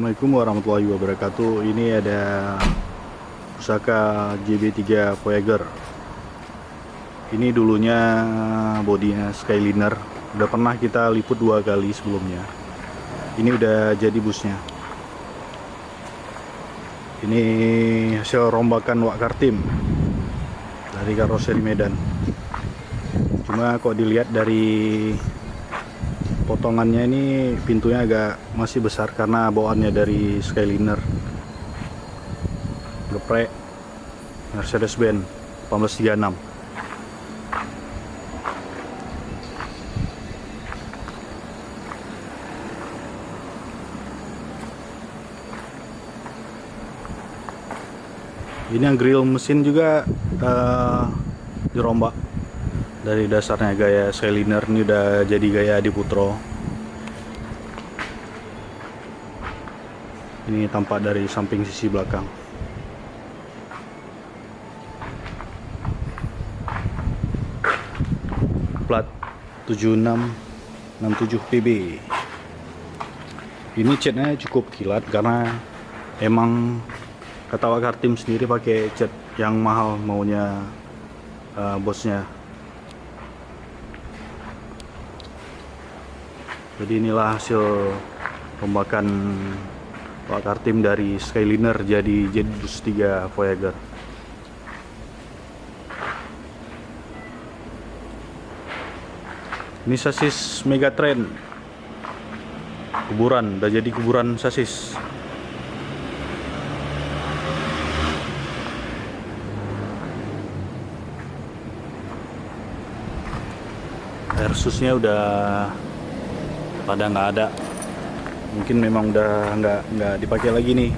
Assalamualaikum warahmatullahi wabarakatuh. Ini ada pusaka JB3 Voyager. Ini dulunya bodinya Skyliner. Udah pernah kita liput 2 kali sebelumnya. Ini udah jadi busnya. Ini hasil rombakan Wak Kartim dari karoseri Medan. Cuma kok dilihat dari potongannya ini pintunya agak masih besar karena bawaannya dari Skyliner. Geprek Mercedes-Benz 1836. Ini yang grill mesin juga dirombak. Dari dasarnya gaya Skyliner, ini udah jadi gaya Adiputro. Ini tampak dari samping sisi belakang. Plat 7667 PB. Ini catnya cukup kilat karena emang kata Wak Kartim sendiri pakai cat yang mahal maunya bosnya. Jadi inilah hasil rombakan Wak Kartim dari Skyliner jadi bus 3 Voyager. Ini sasis Megatrain kuburan, udah jadi kuburan sasis. Air susnya udah pada nggak ada, mungkin memang udah nggak dipakai lagi nih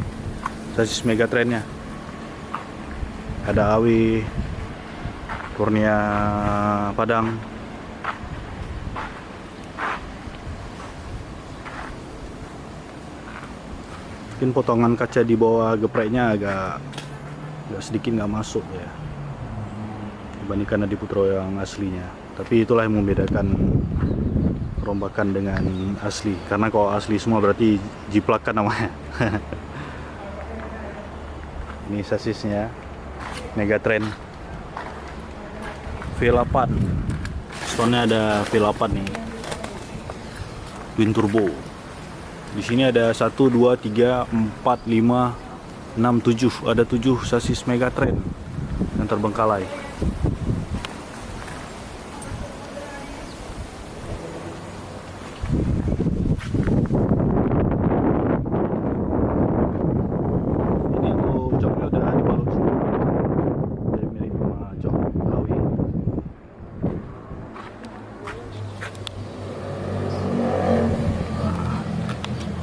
sasis Megatrainnya. Ada AW Kurnia Padang. Mungkin potongan kaca di bawah gepreknya agak sedikit nggak masuk ya dibandingkan Adiputro yang aslinya. Tapi itulah yang membedakan rombakan dengan asli, karena kalau asli semua berarti jiplak kan namanya. Ini sasisnya Megatrain V8, pistonnya ada V8 nih, twin turbo. Di sini ada 1 2 3 4 5 6 7, ada 7 sasis Megatrain yang terbengkalai.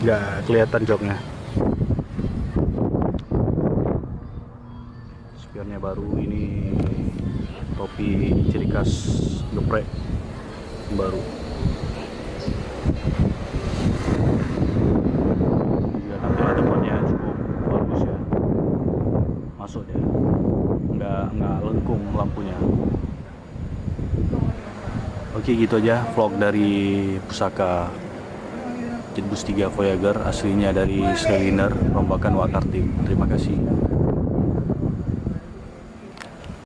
Nggak kelihatan joknya. Spionnya baru, ini topi ciri khas geprek baru. Ya, tampilan depannya cukup bagus ya, masuk dia, nggak lengkung lampunya. Oke, gitu aja vlog dari pusaka Jetbus 3 Voyager aslinya dari Skyliner rombakan Wak Kartim. Terima kasih.